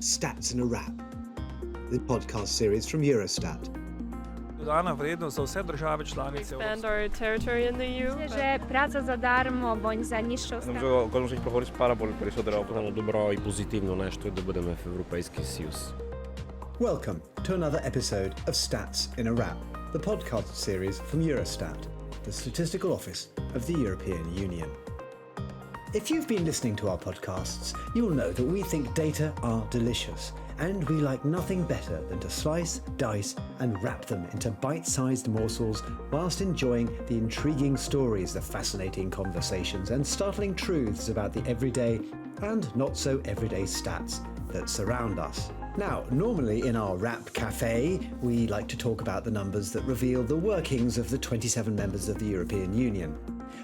Stats in a Wrap, the podcast series from Eurostat. Dodana vrednost za vse države članice. Expand our territory in the EU. Že praca zadarmo, bądź za niższą stawkę. Можемо жить проговорити пара более пересодера. Ono dobro i pozitivno nešto je da budeme v Evropejski Sijus. Welcome to another episode of Stats in a Wrap, the podcast series from Eurostat, the statistical office of the European Union. If you've been listening to our podcasts, you'll know that we think data are delicious, and we like nothing better than to slice, dice, and wrap them into bite-sized morsels whilst enjoying the intriguing stories, the fascinating conversations, and startling truths about the everyday and not so everyday stats that surround us. Now, normally in our Wrap Cafe, we like to talk about the numbers that reveal the workings of the 27 members of the European Union.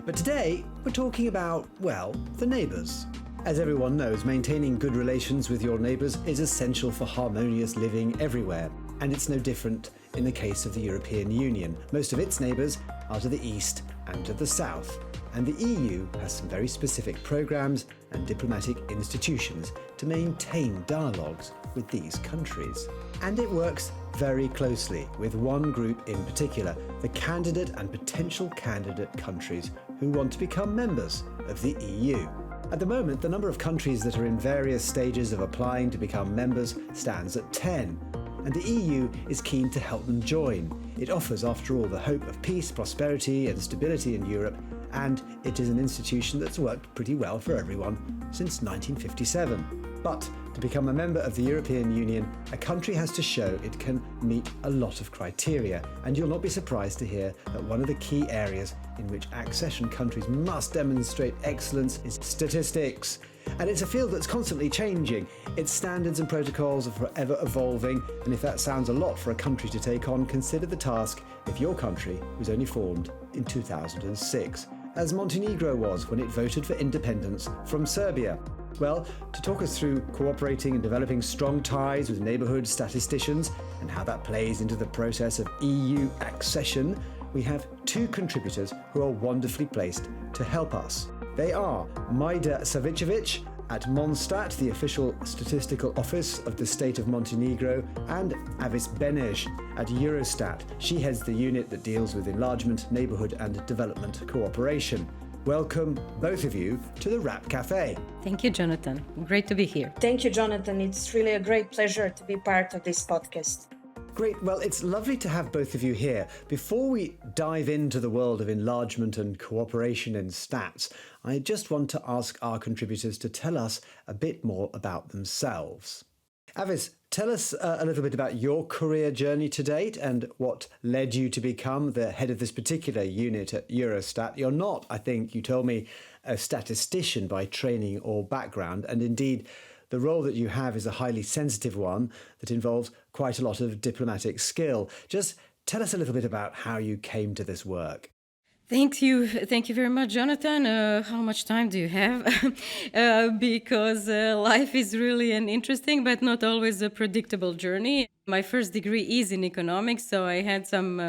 But today, we're talking about, well, the neighbours. As everyone knows, maintaining good relations with your neighbours is essential for harmonious living everywhere, and it's no different in the case of the European Union. Most of its neighbours are to the east and to the south, and the EU has some very specific programmes and diplomatic institutions to maintain dialogues with these countries. And it works very closely with one group in particular, the candidate and potential candidate countries who want to become members of the EU. At the moment, the number of countries that are in various stages of applying to become members stands at 10, and the EU is keen to help them join. It offers, after all, the hope of peace, prosperity and stability in Europe, and it is an institution that's worked pretty well for everyone since 1957. But to become a member of the European Union, a country has to show it can meet a lot of criteria, and you'll not be surprised to hear that one of the key areas in which accession countries must demonstrate excellence is statistics. And it's a field that's constantly changing. Its standards and protocols are forever evolving, and if that sounds a lot for a country to take on, consider the task if your country was only formed in 2006, as Montenegro was when it voted for independence from Serbia. Well, to talk us through cooperating and developing strong ties with neighbourhood statisticians and how that plays into the process of EU accession, we have two contributors who are wonderfully placed to help us. They are Majda Savićević at MONSTAT, the official statistical office of the state of Montenegro, and Avis Beneš at Eurostat. She heads the unit that deals with enlargement, neighbourhood and development cooperation. Welcome, both of you, to the Wrap Cafe. Thank you, Jonathan. Great to be here. Thank you, Jonathan. It's really a great pleasure to be part of this podcast. Great. Well, it's lovely to have both of you here. Before we dive into the world of enlargement and cooperation in stats, I just want to ask our contributors to tell us a bit more about themselves. Avis, tell us a little bit about your career journey to date and what led you to become the head of this particular unit at Eurostat. You're not, I think you told me, a statistician by training or background, and indeed the role that you have is a highly sensitive one that involves quite a lot of diplomatic skill. Just tell us a little bit about how you came to this work. Thank you very much, Jonathan. How much time do you have? Because life is really an interesting but not always a predictable journey. My first degree is in economics, so I had some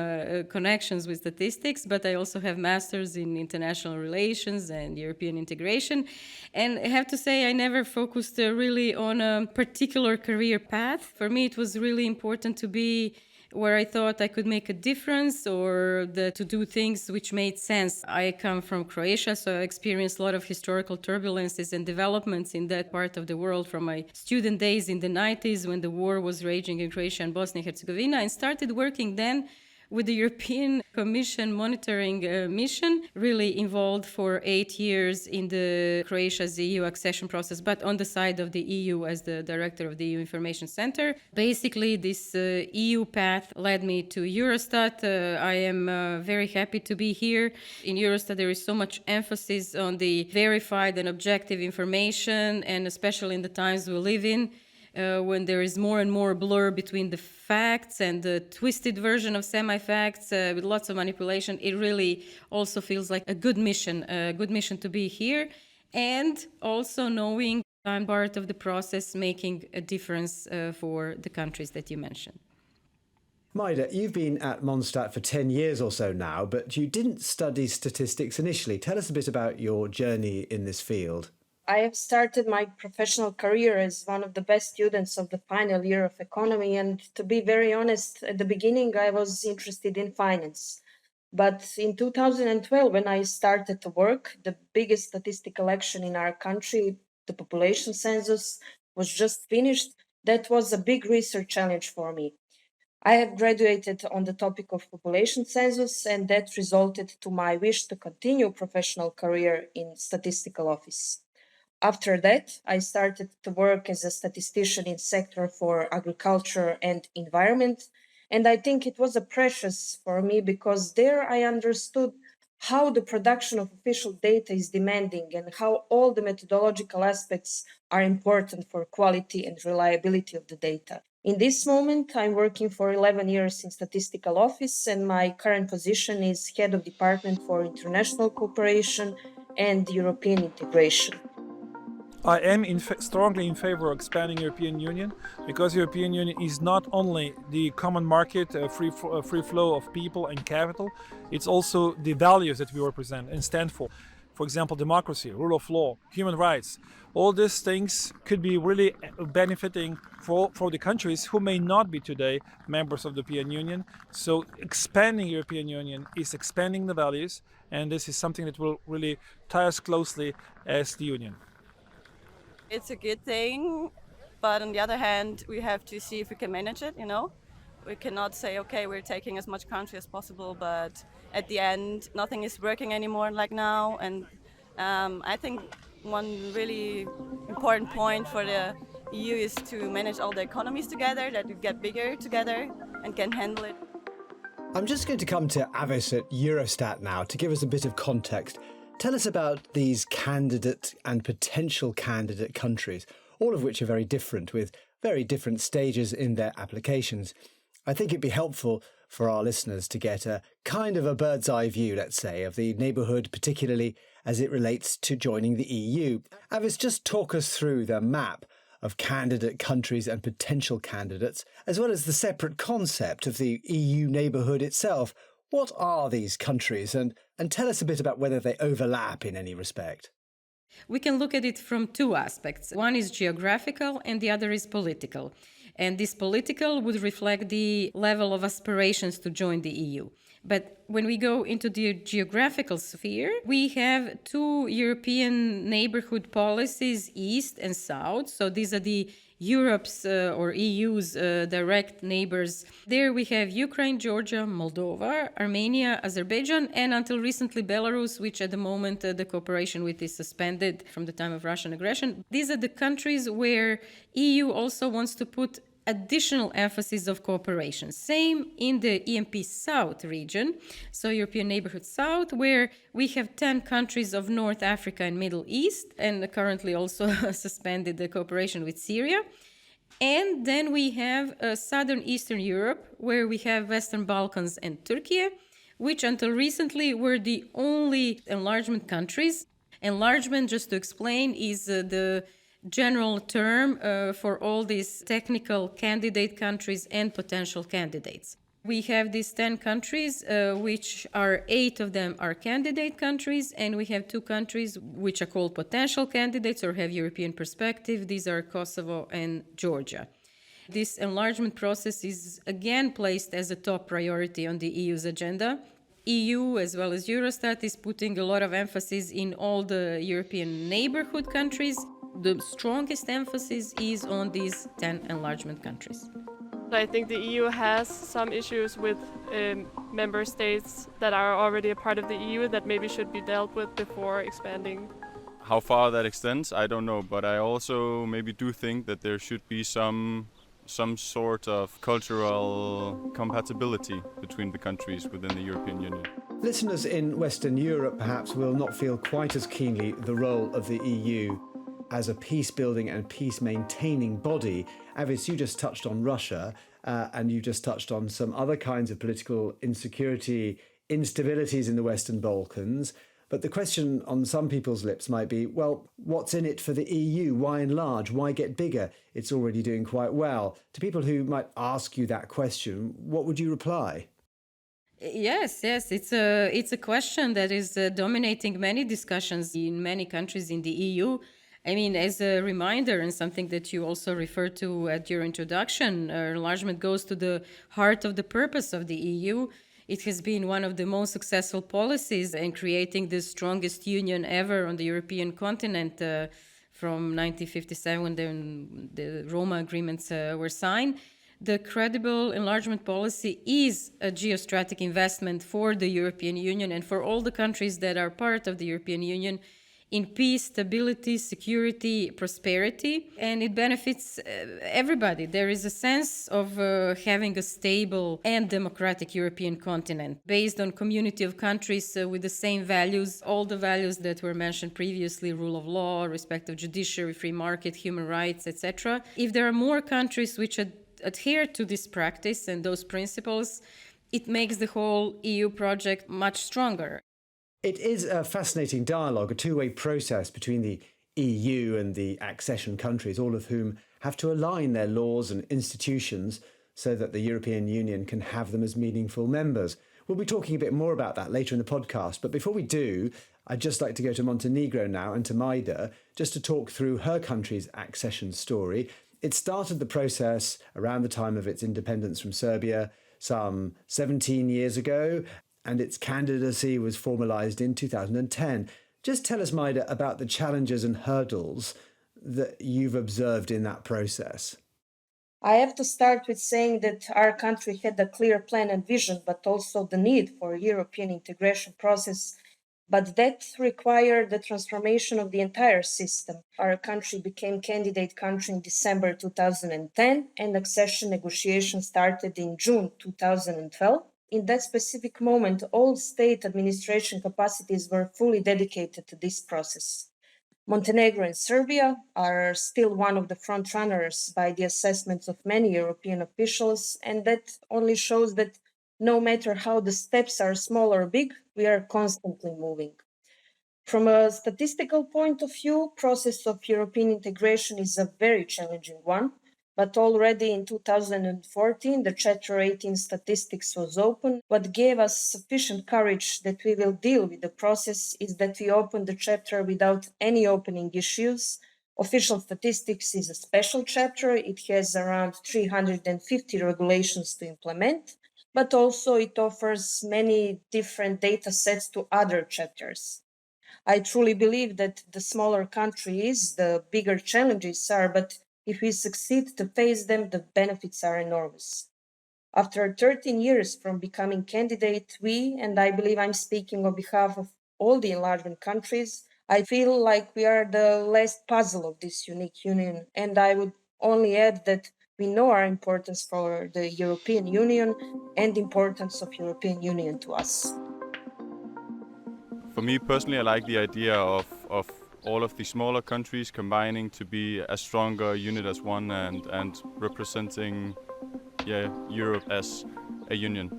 connections with statistics, but I also have masters in international relations and European integration. And I have to say, I never focused really on a particular career path. For me, it was really important to be where I thought I could make a difference or to do things which made sense. I come from Croatia, so I experienced a lot of historical turbulences and developments in that part of the world from my student days in the 90s when the war was raging in Croatia and Bosnia and Herzegovina, and started working then with the European Commission monitoring mission, really involved for 8 years in the Croatia's EU accession process, but on the side of the EU as the director of the EU Information Center. Basically, this EU path led me to Eurostat. I am very happy to be here. In Eurostat, there is so much emphasis on the verified and objective information, and especially in the times we live in, when there is more and more blur between the facts and the twisted version of semi-facts with lots of manipulation, it really also feels like a good mission to be here. And also knowing I'm part of the process making a difference for the countries that you mentioned. Majda, you've been at MONSTAT for 10 years or so now, but you didn't study statistics initially. Tell us a bit about your journey in this field. I have started my professional career as one of the best students of the final year of economy. And to be very honest, at the beginning, I was interested in finance. But in 2012, when I started to work, the biggest statistical action in our country, the population census, was just finished. That was a big research challenge for me. I have graduated on the topic of population census, and that resulted to my wish to continue professional career in statistical office. After that, I started to work as a statistician in sector for agriculture and environment. And I think it was a precious for me because there I understood how the production of official data is demanding and how all the methodological aspects are important for quality and reliability of the data. In this moment, I'm working for 11 years in statistical office, and my current position is head of department for international cooperation and European integration. I am strongly in favor of expanding European Union because European Union is not only the common market, free flow of people and capital, it's also the values that we represent and stand for. For example, democracy, rule of law, human rights. All these things could be really benefiting for the countries who may not be today members of the European Union. So expanding European Union is expanding the values, and this is something that will really tie us closely as the Union. It's a good thing, but on the other hand, we have to see if we can manage it, We cannot say, okay, we're taking as much country as possible, but at the end, nothing is working anymore like now. And I think one really important point for the EU is to manage all the economies together, that we get bigger together and can handle it. I'm just going to come to Avis at Eurostat now to give us a bit of context. Tell us about these candidate and potential candidate countries, all of which are very different, with very different stages in their applications. I think it'd be helpful for our listeners to get a kind of a bird's eye view, let's say, of the neighbourhood, particularly as it relates to joining the EU. Avis, just talk us through the map of candidate countries and potential candidates, as well as the separate concept of the EU neighbourhood itself. What are these countries, and tell us a bit about whether they overlap in any respect? We can look at it from two aspects. One is geographical and the other is political. And this political would reflect the level of aspirations to join the EU. But when we go into the geographical sphere, we have two European neighborhood policies, East and South. So these are the Europe's or EU's direct neighbors. There we have Ukraine, Georgia, Moldova, Armenia, Azerbaijan, and until recently Belarus, which at the moment the cooperation with is suspended from the time of Russian aggression. These are the countries where EU also wants to put additional emphasis of cooperation. Same in the EMP South region, so European Neighbourhood South, where we have 10 countries of North Africa and Middle East, and currently also suspended the cooperation with Syria. And then we have Southern Eastern Europe, where we have Western Balkans and Turkey, which until recently were the only enlargement countries. Enlargement, just to explain, is the general term for all these technical candidate countries and potential candidates. We have these 10 countries, which are 8 of them are candidate countries, and we have 2 countries which are called potential candidates or have European perspective. These are Kosovo and Georgia. This enlargement process is again placed as a top priority on the EU's agenda. EU, as well as Eurostat, is putting a lot of emphasis in all the European neighborhood countries. The strongest emphasis is on these 10 enlargement countries. I think the EU has some issues with member states that are already a part of the EU that maybe should be dealt with before expanding. How far that extends, I don't know, but I also maybe do think that there should be some sort of cultural compatibility between the countries within the European Union. Listeners in Western Europe perhaps will not feel quite as keenly the role of the EU as a peace-building and peace-maintaining body. Avis, you just touched on Russia, and you just touched on some other kinds of political insecurity, instabilities in the Western Balkans. But the question on some people's lips might be, well, what's in it for the EU? Why enlarge? Why get bigger? It's already doing quite well. To people who might ask you that question, what would you reply? Yes, it's a question that is dominating many discussions in many countries in the EU. I mean, as a reminder and something that you also referred to at your introduction, enlargement goes to the heart of the purpose of the EU. It has been one of the most successful policies in creating the strongest union ever on the European continent from 1957 when the Roma agreements were signed. The credible enlargement policy is a geostrategic investment for the European Union and for all the countries that are part of the European Union in peace, stability, security, prosperity, and it benefits everybody. There is a sense of having a stable and democratic European continent based on community of countries with the same values, all the values that were mentioned previously, rule of law, respect of judiciary, free market, human rights, etc. If there are more countries which adhere to this practice and those principles, it makes the whole EU project much stronger. It is a fascinating dialogue, a two-way process between the EU and the accession countries, all of whom have to align their laws and institutions so that the European Union can have them as meaningful members. We'll be talking a bit more about that later in the podcast, but before we do, I'd just like to go to Montenegro now and to Majda, just to talk through her country's accession story. It started the process around the time of its independence from Serbia, some 17 years ago, and its candidacy was formalised in 2010. Just tell us, Majda, about the challenges and hurdles that you've observed in that process. I have to start with saying that our country had a clear plan and vision, but also the need for a European integration process. But that required the transformation of the entire system. Our country became candidate country in December 2010, and accession negotiations started in June 2012. In that specific moment, all state administration capacities were fully dedicated to this process. Montenegro and Serbia are still one of the front runners by the assessments of many European officials, and that only shows that no matter how the steps are small or big, we are constantly moving. From a statistical point of view, process of European integration is a very challenging one. But already in 2014, the Chapter 18 statistics was open. What gave us sufficient courage that we will deal with the process is that we opened the chapter without any opening issues. Official statistics is a special chapter. It has around 350 regulations to implement, but also it offers many different data sets to other chapters. I truly believe that the smaller countries, the bigger challenges are, but if we succeed to face them, the benefits are enormous. After 13 years from becoming candidate, we, and I believe I'm speaking on behalf of all the enlargement countries, I feel like we are the last puzzle of this unique union. And I would only add that we know our importance for the European Union and the importance of European Union to us. For me personally, I like the idea of all of the smaller countries combining to be a stronger unit as one and representing Europe as a union.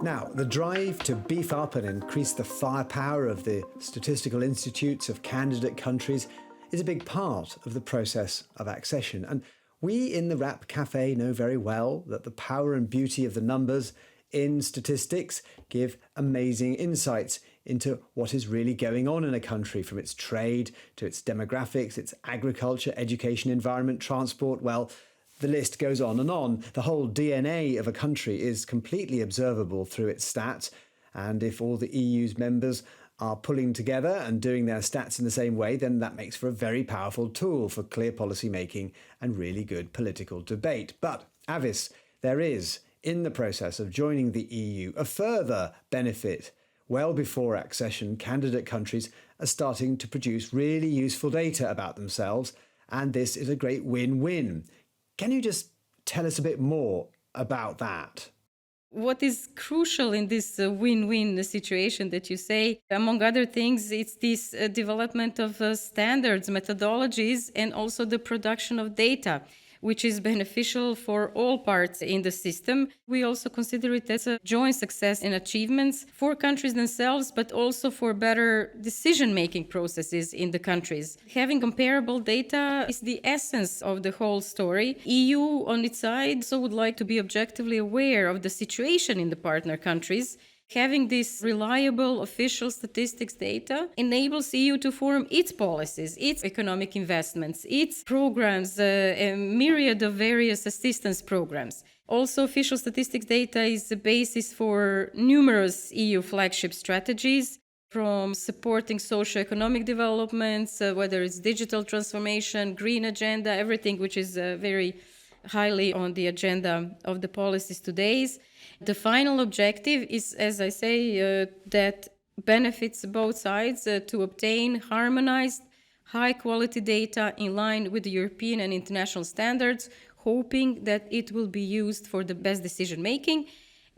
Now, the drive to beef up and increase the firepower of the statistical institutes of candidate countries is a big part of the process of accession. And we in the Rap Cafe know very well that the power and beauty of the numbers in statistics give amazing insights into what is really going on in a country, from its trade to its demographics, its agriculture, education, environment, transport. Well, the list goes on and on. The whole DNA of a country is completely observable through its stats. And if all the EU's members are pulling together and doing their stats in the same way, then that makes for a very powerful tool for clear policy making and really good political debate. But, Avis, there is, in the process of joining the EU, a further benefit. Well before accession, candidate countries are starting to produce really useful data about themselves, and this is a great win-win. Can you just tell us a bit more about that? What is crucial in this win-win situation that you say, among other things, it's this development of standards, methodologies, and also the production of data, which is beneficial for all parts in the system. We also consider it as a joint success and achievements for countries themselves, but also for better decision-making processes in the countries. Having comparable data is the essence of the whole story. EU, on its side, also would like to be objectively aware of the situation in the partner countries. Having this reliable official statistics data enables EU to form its policies, its economic investments, its programs, a myriad of various assistance programs. Also, official statistics data is the basis for numerous EU flagship strategies, from supporting socio-economic developments, whether it's digital transformation, green agenda, everything which is very highly on the agenda of the policies today. The final objective is, as I say, that benefits both sides to obtain harmonized, high-quality data in line with the European and international standards, hoping that it will be used for the best decision-making.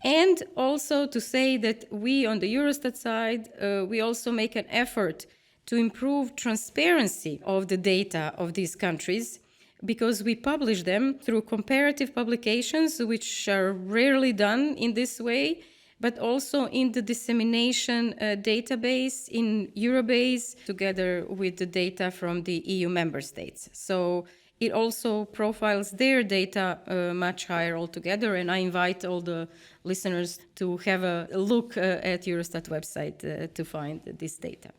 And also to say that we, on the Eurostat side, we also make an effort to improve transparency of the data of these countries, because we publish them through comparative publications, which are rarely done in this way, but also in the dissemination database in Eurobase, together with the data from the EU member states. So it also profiles their data much higher altogether, and I invite all the listeners to have a look at Eurostat website to find this data.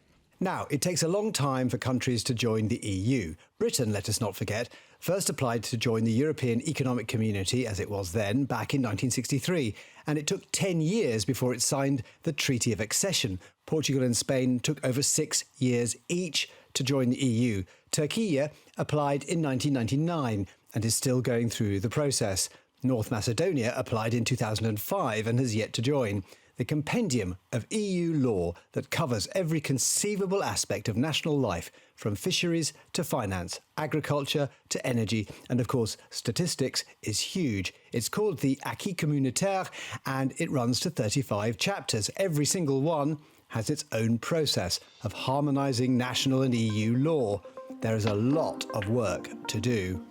Now, it takes a long time for countries to join the EU. Britain, let us not forget, first applied to join the European Economic Community, as it was then, back in 1963, and it took 10 years before it signed the Treaty of Accession. Portugal and Spain took over 6 years each to join the EU. Turkey applied in 1999 and is still going through the process. North Macedonia applied in 2005 and has yet to join. The compendium of EU law that covers every conceivable aspect of national life, from fisheries to finance, agriculture to energy, and of course statistics, is huge. It's called the Acquis Communautaire and it runs to 35 chapters. Every single one has its own process of harmonising national and EU law. There is a lot of work to do.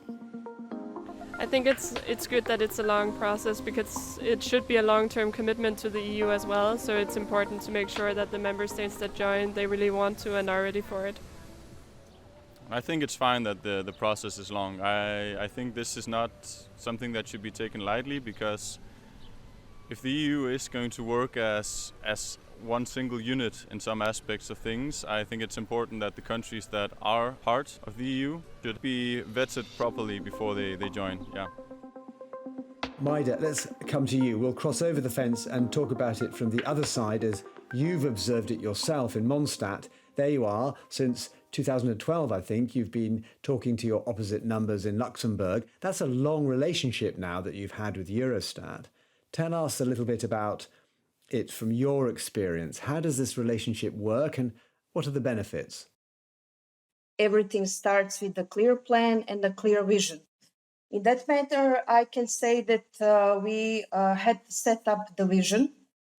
I think it's good that it's a long process, because it should be a long-term commitment to the EU as well. So it's important to make sure that the member states that join, they really want to and are ready for it. I think it's fine that the process is long. I think this is not something that should be taken lightly, because if the EU is going to work as one single unit in some aspects of things, I think it's important that the countries that are part of the EU should be vetted properly before they join. Yeah. Majda, let's come to you. We'll cross over the fence and talk about it from the other side, as you've observed it yourself in MONSTAT. There you are. Since 2012, I think, you've been talking to your opposite numbers in Luxembourg. That's a long relationship now that you've had with Eurostat. Tell us a little bit about it from your experience. How does this relationship work and what are the benefits? Everything starts with a clear plan and a clear vision. In that matter, I can say that we had to set up the vision,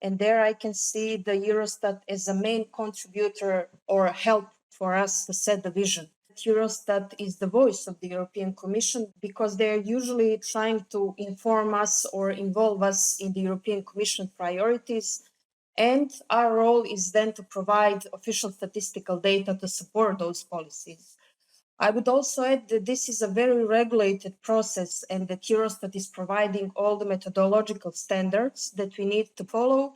and there I can see the Eurostat as a main contributor or help for us to set the vision. Eurostat is the voice of the European Commission, because they're usually trying to inform us or involve us in the European Commission priorities. And our role is then to provide official statistical data to support those policies. I would also add that this is a very regulated process, and that Eurostat is providing all the methodological standards that we need to follow.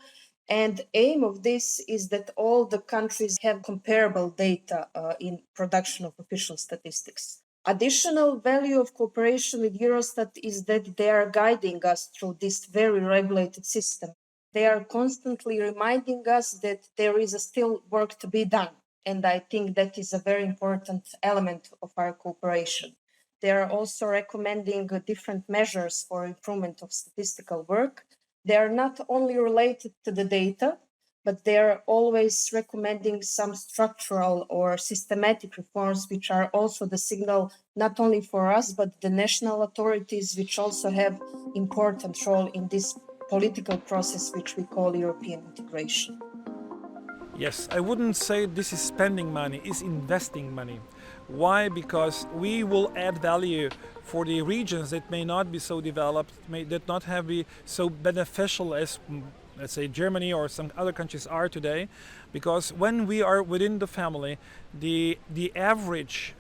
And the aim of this is that all the countries have comparable data in production of official statistics. Additional value of cooperation with Eurostat is that they are guiding us through this very regulated system. They are constantly reminding us that there is still work to be done. And I think that is a very important element of our cooperation. They are also recommending different measures for improvement of statistical work. They are not only related to the data, but they are always recommending some structural or systematic reforms, which are also the signal not only for us, but the national authorities, which also have important role in this political process, which we call European integration. Yes, I wouldn't say this is spending money, it's investing money. Why? Because we will add value for the regions that may not be so developed, may not be so beneficial as, let's say, Germany or some other countries are today. Because when we are within the family, the average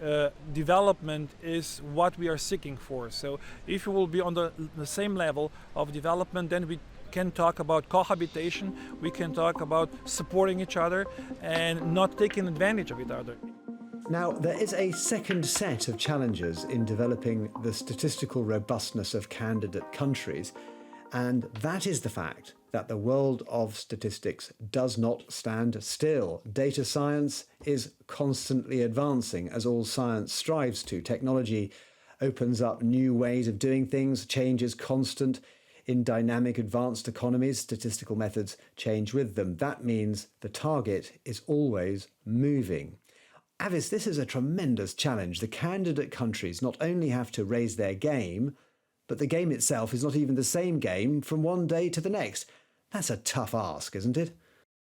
development is what we are seeking for. So if we will be on the same level of development, then we can talk about cohabitation, we can talk about supporting each other and not taking advantage of each other. Now, there is a second set of challenges in developing the statistical robustness of candidate countries, and that is the fact that the world of statistics does not stand still. Data science is constantly advancing, as all science strives to. Technology opens up new ways of doing things, change is constant. In dynamic, advanced economies, statistical methods change with them. That means the target is always moving. Avis, this is a tremendous challenge. The candidate countries not only have to raise their game, but the game itself is not even the same game from one day to the next. That's a tough ask, isn't it?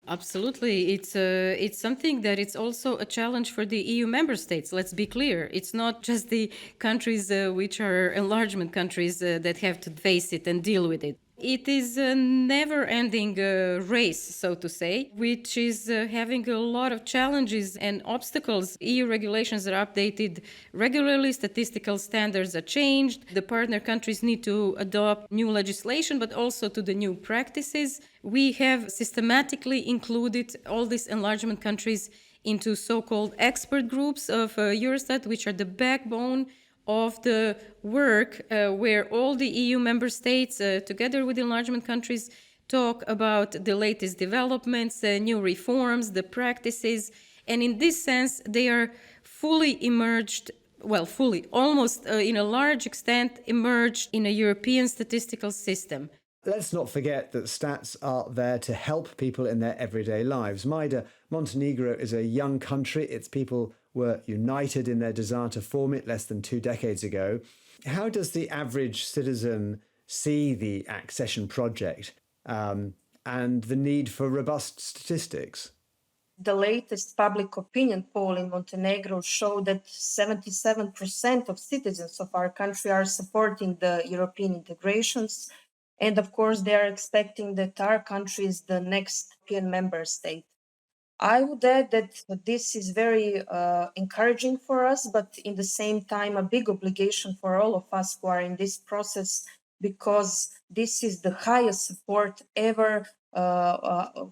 Absolutely. It's something that it's also a challenge for the EU member states. Let's be clear. It's not just the countries which are enlargement countries that have to face it and deal with it. It is a never-ending race, so to say, which is having a lot of challenges and obstacles. EU regulations are updated regularly, statistical standards are changed, the partner countries need to adopt new legislation, but also to the new practices. We have systematically included all these enlargement countries into so-called expert groups of Eurostat, which are the backbone of the work where all the EU member states, together with enlargement countries, talk about the latest developments, new reforms, the practices. And in this sense, they are fully emerged, almost in a large extent, emerged in a European statistical system. Let's not forget that stats are there to help people in their everyday lives. Majda, Montenegro is a young country. Its people were united in their desire to form it less than 2 decades ago. How does the average citizen see the accession project and the need for robust statistics? The latest public opinion poll in Montenegro showed that 77% of citizens of our country are supporting the European integrations. And of course, they are expecting that our country is the next European member state. I would add that this is very encouraging for us, but in the same time, a big obligation for all of us who are in this process, because this is the highest support ever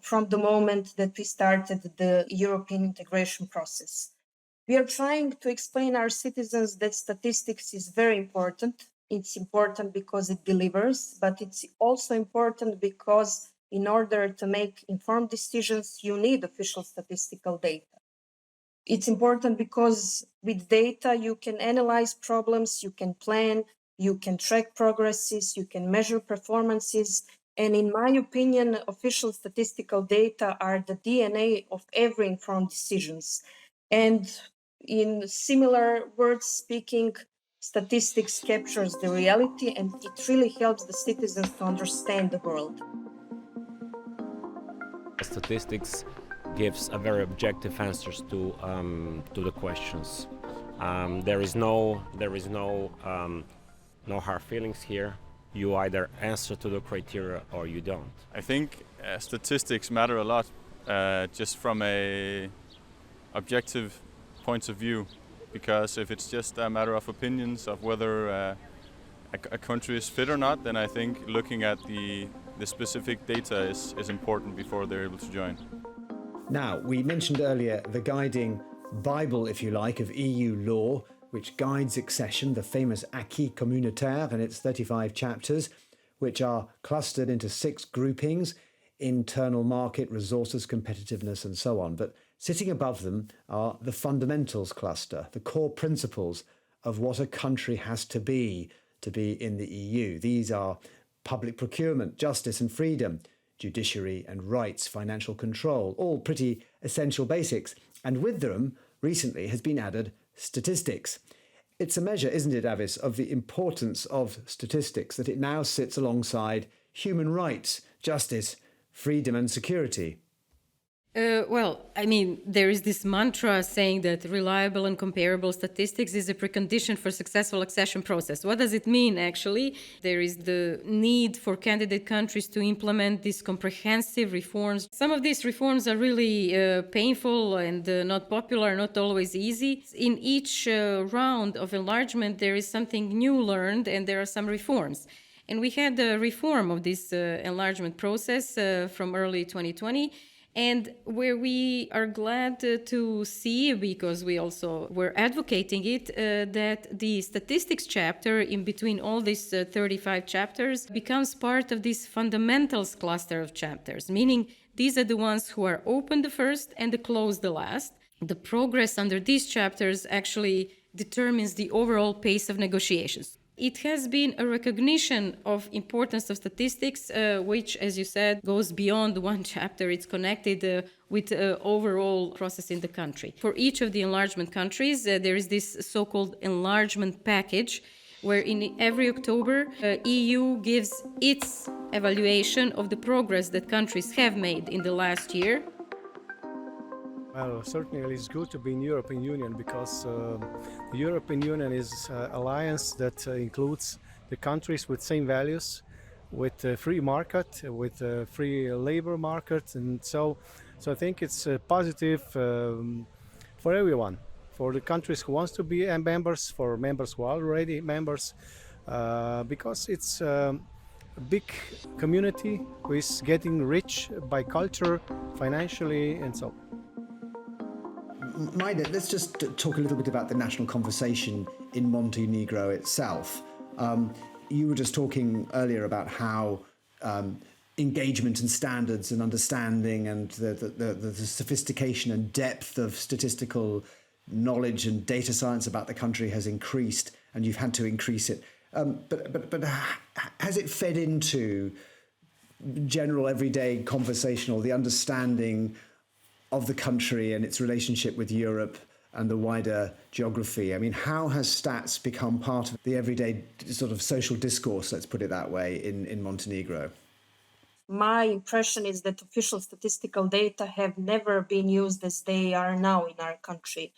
from the moment that we started the European integration process. We are trying to explain our citizens that statistics is very important. It's important because it delivers, but it's also important because in order to make informed decisions, you need official statistical data. It's important because with data, you can analyze problems, you can plan, you can track progresses, you can measure performances. And in my opinion, official statistical data are the DNA of every informed decisions. And in similar words speaking, statistics captures the reality and it really helps the citizens to understand the world. Statistics gives a very objective answers to the questions. There is no hard feelings here. You either answer to the criteria or you don't. I think statistics matter a lot, just from a objective point of view. Because if it's just a matter of opinions of whether a country is fit or not, then I think looking at the specific data is important before they're able to join. Now, we mentioned earlier the guiding Bible, if you like, of EU law, which guides accession, the famous acquis communautaire and its 35 chapters, which are clustered into 6 groupings: internal market, resources, competitiveness, and so on. But sitting above them are the fundamentals cluster, the core principles of what a country has to be in the EU. These are public procurement, justice and freedom, judiciary and rights, financial control, all pretty essential basics. And with them, recently has been added statistics. It's a measure, isn't it, Avis, of the importance of statistics, that it now sits alongside human rights, justice, freedom and security. There is this mantra saying that reliable and comparable statistics is a precondition for successful accession process. What does it mean, actually? There is the need for candidate countries to implement these comprehensive reforms. Some of these reforms are really painful and not popular, not always easy. In each round of enlargement, there is something new learned and there are some reforms. And we had a reform of this enlargement process from early 2020, and where we are glad to see, because we also were advocating it, that the statistics chapter in between all these 35 chapters becomes part of this fundamentals cluster of chapters, meaning these are the ones who are open the first and the closed the last. The progress under these chapters actually determines the overall pace of negotiations. It has been a recognition of importance of statistics, which, as you said, goes beyond one chapter. It's connected with overall process in the country. For each of the enlargement countries, there is this so-called enlargement package, where in every October, EU gives its evaluation of the progress that countries have made in the last year. Well, certainly it's good to be in the European Union because the European Union is an alliance that includes the countries with same values, with a free market, with a free labor market, and so I think it's positive for everyone, for the countries who wants to be members, for members who are already members, because it's a big community who is getting rich by culture, financially, and so. Majda, let's just talk a little bit about the national conversation in Montenegro itself. You were just talking earlier about how engagement and standards and understanding and the sophistication and depth of statistical knowledge and data science about the country has increased, and you've had to increase it. But has it fed into general everyday conversation or the understanding of the country and its relationship with Europe and the wider geography? I mean, how has stats become part of the everyday sort of social discourse, let's put it that way, in Montenegro? My impression is that official statistical data have never been used as they are now in our country.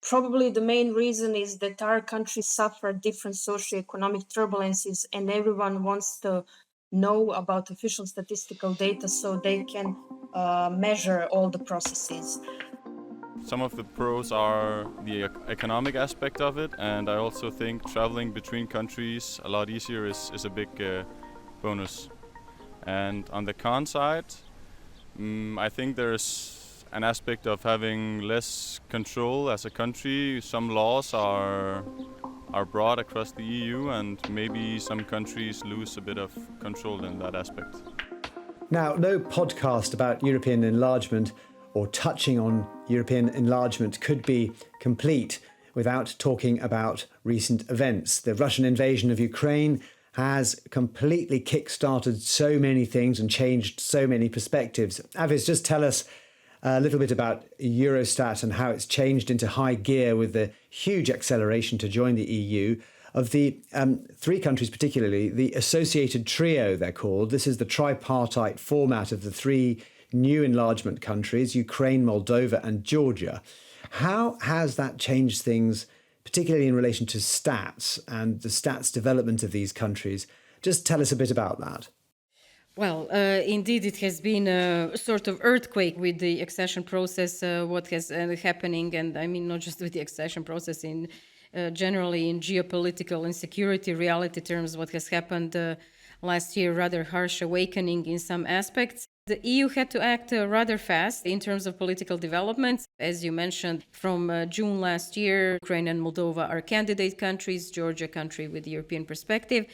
Probably the main reason is that our country suffered different socioeconomic turbulences, and everyone wants to know about official statistical data so they can measure all the processes. Some of the pros are the economic aspect of it, and I also think traveling between countries a lot easier is a big bonus. And on the con side, I think there's an aspect of having less control as a country. Some laws are broad across the EU, and maybe some countries lose a bit of control in that aspect. Now, no podcast about European enlargement or touching on European enlargement could be complete without talking about recent events. The Russian invasion of Ukraine has completely kick-started so many things and changed so many perspectives. Avis, just tell us a little bit about Eurostat and how it's changed into high gear with the huge acceleration to join the EU. Of the three countries particularly, the associated trio, they're called. This is the tripartite format of the three new enlargement countries, Ukraine, Moldova and Georgia. How has that changed things, particularly in relation to stats and the stats development of these countries? Just tell us a bit about that. Well, indeed, it has been a sort of earthquake with the accession process, what has happening, and I mean not just with the accession process, in generally in geopolitical and security reality terms, what has happened last year, rather harsh awakening in some aspects. The EU had to act rather fast in terms of political developments. As you mentioned, from June last year, Ukraine and Moldova are candidate countries, Georgia a country with European perspective.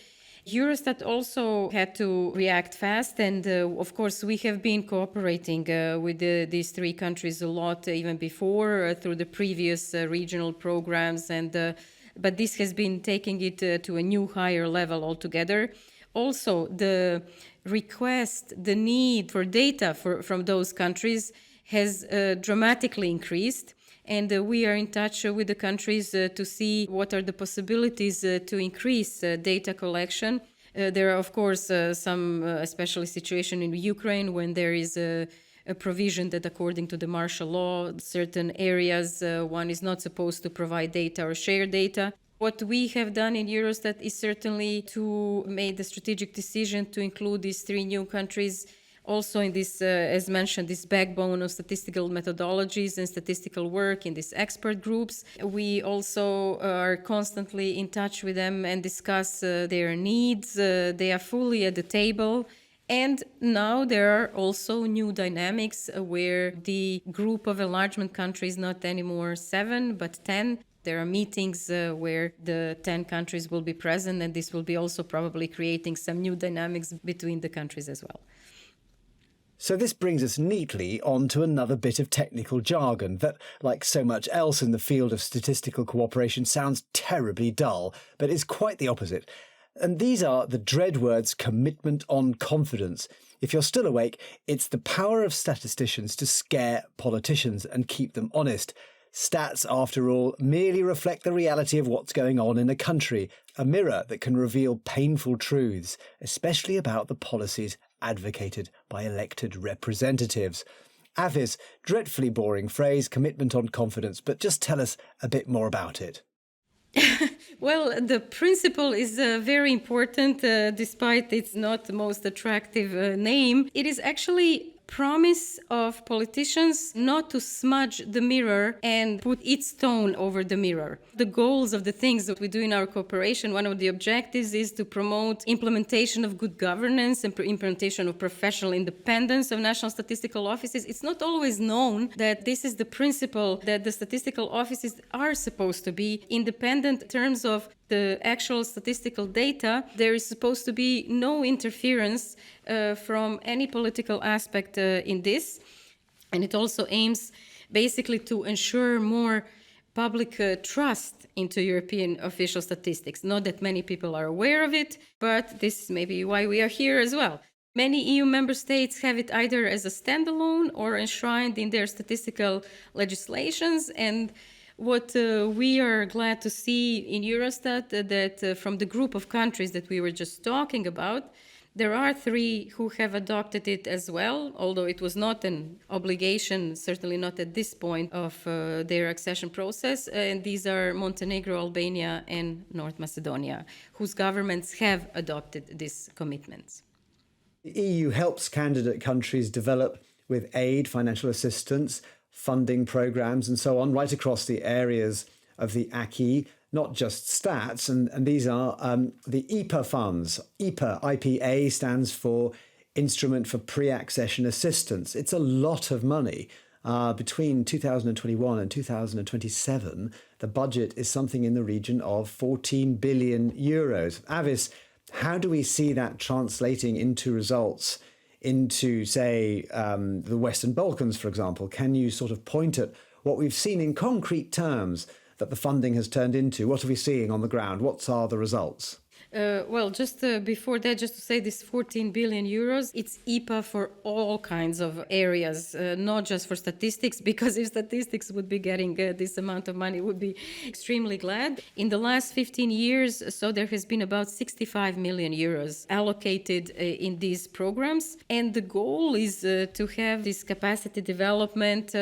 Eurostat also had to react fast, and of course we have been cooperating with these three countries a lot even before through the previous regional programs, and but this has been taking it to a new higher level altogether. Also, the request, the need for data from those countries has dramatically increased. And we are in touch with the countries to see what are the possibilities to increase data collection. There are, of course, some especially situation in Ukraine when there is a provision that according to the martial law, certain areas one is not supposed to provide data or share data. What we have done in Eurostat is certainly to make the strategic decision to include these three new countries also in this, as mentioned, this backbone of statistical methodologies and statistical work in these expert groups. We also are constantly in touch with them and discuss their needs. They are fully at the table. And now there are also new dynamics where the group of enlargement countries, not anymore 7, but 10. There are meetings where the 10 countries will be present, and this will be also probably creating some new dynamics between the countries as well. So this brings us neatly on to another bit of technical jargon that, like so much else in the field of statistical cooperation, sounds terribly dull, but is quite the opposite. And these are the dread words commitment on confidence. If you're still awake, it's the power of statisticians to scare politicians and keep them honest. Stats, after all, merely reflect the reality of what's going on in a country, a mirror that can reveal painful truths, especially about the policies advocated by elected representatives. Avis, dreadfully boring phrase, commitment on confidence, but just tell us a bit more about it. Well, the principle is very important, despite its not the most attractive name. It is actually promise of politicians not to smudge the mirror and put its tone over the mirror. The goals of the things that we do in our cooperation, one of the objectives is to promote implementation of good governance and implementation of professional independence of national statistical offices. It's not always known that this is the principle that the statistical offices are supposed to be independent in terms of the actual statistical data. There is supposed to be no interference from any political aspect in this. And it also aims basically to ensure more public trust into European official statistics. Not that many people are aware of it, but this is maybe why we are here as well. Many EU member states have it either as a standalone or enshrined in their statistical legislations. And what we are glad to see in Eurostat that from the group of countries that we were just talking about, there are 3 who have adopted it as well, although it was not an obligation, certainly not at this point of their accession process. And these are Montenegro, Albania, and North Macedonia, whose governments have adopted these commitments. The EU helps candidate countries develop with aid, financial assistance, funding programs and so on, right across the areas of the acquis, not just stats. And these are the IPA funds. IPA stands for Instrument for Pre-Accession Assistance. It's a lot of money. Between 2021 and 2027, the budget is something in the region of 14 billion euros. Avis, how do we see that translating into results into, say, the Western Balkans, for example? Can you sort of point at what we've seen in concrete terms that the funding has turned into? What are we seeing on the ground? What are the results? Well, just before that, just to say this 14 billion euros, it's IPA for all kinds of areas, not just for statistics, because if statistics would be getting this amount of money, would be extremely glad. In the last 15 years, so there has been about 65 million euros allocated in these programs. And the goal is to have this capacity development,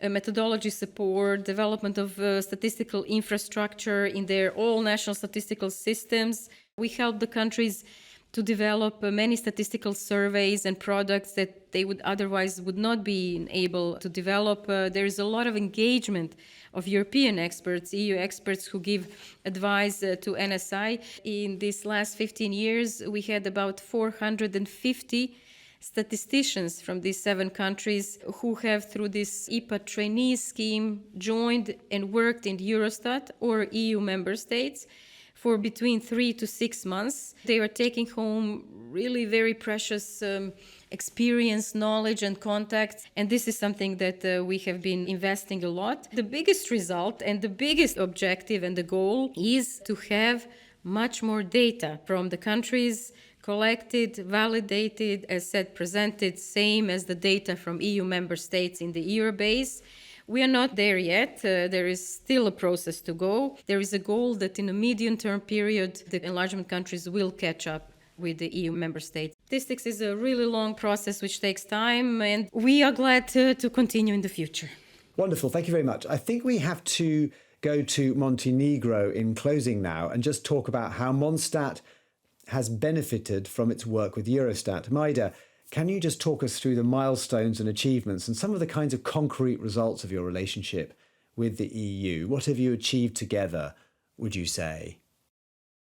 methodology support, development of statistical infrastructure in their all national statistical systems. We help the countries to develop many statistical surveys and products that they would not be able to develop. There is a lot of engagement of European experts, EU experts who give advice to NSI. In these last 15 years, we had about 450 statisticians from these 7 countries who have, through this IPA trainee scheme, joined and worked in Eurostat or EU member states for between 3 to 6 months. They are taking home really very precious experience, knowledge, and contacts. And this is something that we have been investing a lot. The biggest result and the biggest objective and the goal is to have much more data from the countries, collected, validated, as said, presented, same as the data from EU member states in the Eurobase. We are not there yet. There is still a process to go. There is a goal that in a medium-term period, the enlargement countries will catch up with the EU member states. Statistics is a really long process which takes time, and we are glad to continue in the future. Wonderful. Thank you very much. I think we have to go to Montenegro in closing now and just talk about how MONSTAT has benefited from its work with Eurostat. Majda, Can you just talk us through the milestones and achievements and some of the kinds of concrete results of your relationship with the EU? What have you achieved together, would you say?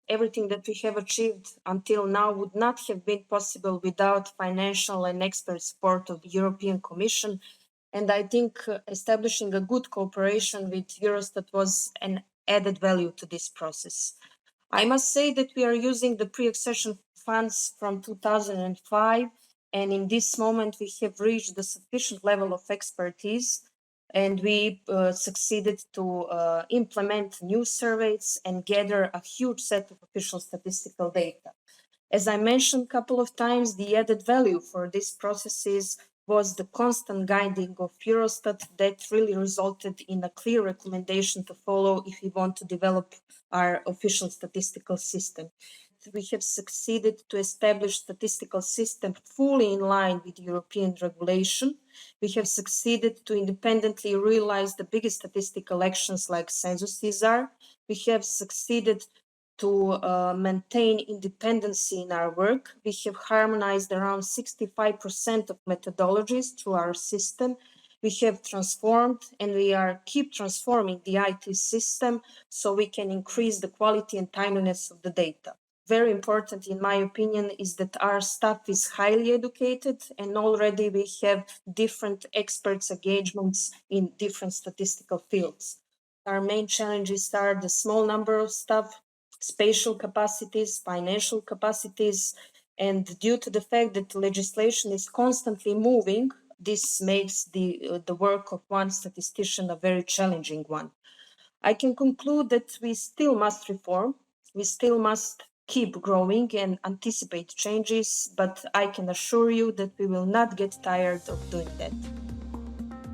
Everything that we have achieved until now would not have been possible without financial and expert support of the European Commission. And I think establishing a good cooperation with Eurostat was an added value to this process. I must say that we are using the pre-accession funds from 2005, and in this moment we have reached the sufficient level of expertise, and we succeeded to implement new surveys and gather a huge set of official statistical data. As I mentioned a couple of times, the added value for these processes was the constant guiding of Eurostat that really resulted in a clear recommendation to follow if we want to develop our official statistical system. We have succeeded to establish statistical system fully in line with European regulation. We have succeeded to independently realize the biggest statistical actions like censuses are. We have succeeded to maintain independency in our work. We have harmonized around 65% of methodologies through our system. We have transformed and we keep transforming the IT system so we can increase the quality and timeliness of the data. Very important, in my opinion, is that our staff is highly educated and already we have different experts engagements in different statistical fields. Our main challenges are the small number of staff, spatial capacities, financial capacities, and due to the fact that legislation is constantly moving, this makes the work of one statistician a very challenging one. I can conclude that we still must reform, we still must keep growing and anticipate changes, but I can assure you that we will not get tired of doing that.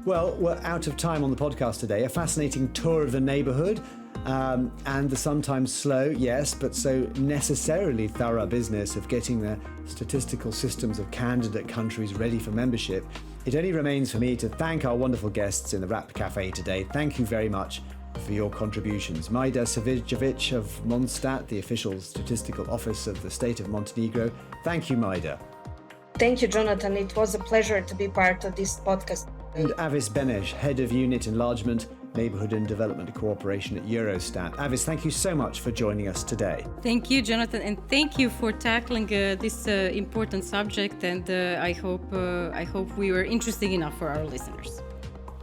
Well, we're out of time on the podcast today. A fascinating tour of the neighbourhood and the sometimes slow, yes, but so necessarily thorough business of getting the statistical systems of candidate countries ready for membership. It only remains for me to thank our wonderful guests in the Rap Cafe today. Thank you very much for your contributions. Majda Savićević of MONSTAT, the official statistical office of the state of Montenegro. Thank you, Majda. Thank you, Jonathan. It was a pleasure to be part of this podcast. And Avis Beneš, Head of Unit Enlargement, Neighbourhood and Development Cooperation at Eurostat. Avis, thank you so much for joining us today. Thank you, Jonathan, and thank you for tackling this important subject. And I hope we were interesting enough for our listeners.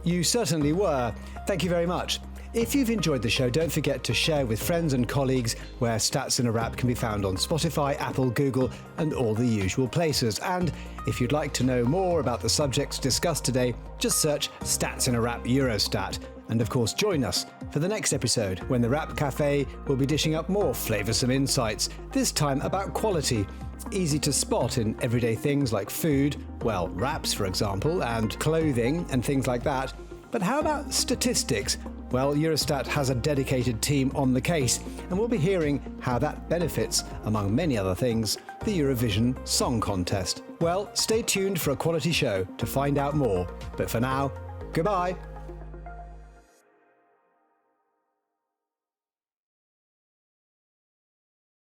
You certainly were. Thank you very much. If you've enjoyed the show, don't forget to share with friends and colleagues, where Stats in a Wrap can be found on Spotify, Apple, Google, and all the usual places. And if you'd like to know more about the subjects discussed today, just search Stats in a Wrap Eurostat. And of course, join us for the next episode when the Rap Cafe will be dishing up more flavoursome insights, this time about quality. Easy to spot in everyday things like food, well, wraps for example, and clothing and things like that. But how about statistics? Well, Eurostat has a dedicated team on the case, and we'll be hearing how that benefits, among many other things, the Eurovision Song Contest. Well, stay tuned for a quality show to find out more. But for now, goodbye.